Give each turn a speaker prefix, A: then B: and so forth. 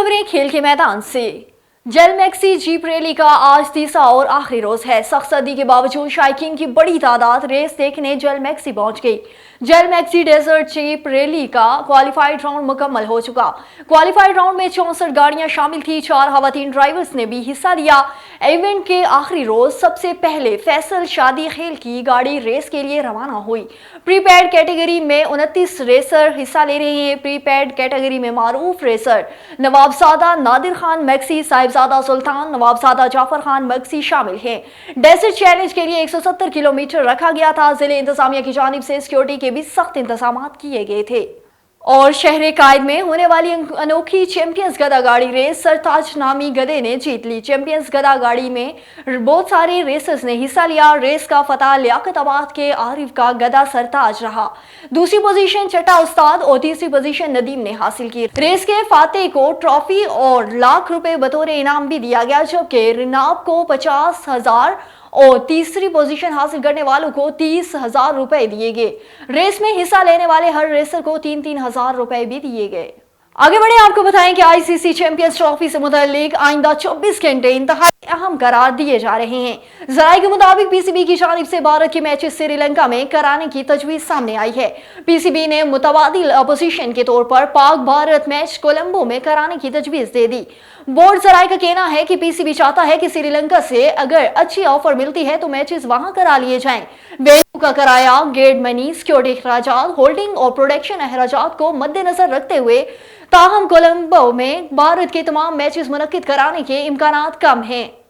A: खबरें खेल के मैदान से। जेल मैक्सी जीप रैली का आज तीसरा और आखिरी रोज है। सख्त सर्दी के बावजूद शायकीन की बड़ी तादाद रेस देखने जेल मैक्सी पहुंच गई। Jhal Magsi desert jeep rally का क्वालिफाइड राउंड मुकम्मल हो चुका। क्वालिफाइड राउंड में 64 गाड़ियां शामिल थी। 4 खवातीन ड्राइवर्स ने भी हिस्सा लिया। इवेंट के आखिरी रोज सबसे पहले फैसल शादी खेल की गाड़ी रेस के लिए रवाना हुई। प्रीपेड कैटेगरी में 29 रेसर हिस्सा ले रहे हैं। प्रीपेड कैटेगरी में मारूफ रेसर नवाबजादा नादिर खान मैक्सी, साहिबजादा सुल्तान, नवाबजादा जाफर खान मैक्सी शामिल हैं। डेजर्ट चैलेंज के लिए 170 किलोमीटर रखा गया था। जिले इंतजामिया की जानिब से सिक्योरिटी के भी सख्त इंतजाम किए गए थे। और शहर कायद में होने वाली अनोखी चैंपियंस गदा गाड़ी रेस सरताज नामी गधे ने जीत ली। चैंपियंस गदा गाड़ी में बहुत सारे रेसर्स ने हिस्सा लिया। रेस का फतह लियाकताबाद के आरिफ का गदा सरताज रहा। दूसरी पोजीशन चट्टा उस्ताद और तीसरी पोजीशन नदीम ने हासिल की। रेस के फातेह को ट्रॉफी और लाख रुपए बतौर इनाम भी दिया गया, जबकि रिनाब को 50,000 और तीसरी पोजीशन हासिल करने वालों को 30,000 रुपए दिए गए। रेस में हिस्सा लेने वाले हर रेसर को 3-3 हजार रुपए भी दिए गए। आगे बढ़े, आपको बताएं कि आईसीसी चैंपियंस ट्रॉफी से मुताल्लिक आइंदा 24 घंटे इंतहाई अहम करार दिए जा रहे हैं। जराये के मुताबिक पीसीबी की जानिब से भारत के मैचेस श्रीलंका में कराने की तजवीज सामने आई है। पीसीबी ने मुतबादिल अपोजिशन के तौर पर पाक भारत मैच कोलंबो में कराने की तजवीज दे दी। बोर्ड जराये का कहना है कि पीसीबी चाहता है कि श्रीलंका से अगर अच्छी ऑफर मिलती है तो मैचेस वहां करा लिए जाएं। वेन्यू का किराया, गेट मनी, सिक्योरिटी अखराजात, होल्डिंग और प्रोडक्शन अखराजात को मद्देनजर रखते हुए ताहम कोलंबो में भारत के तमाम मैचेस मुनक्किद कराने के इम्कानात कम हैं।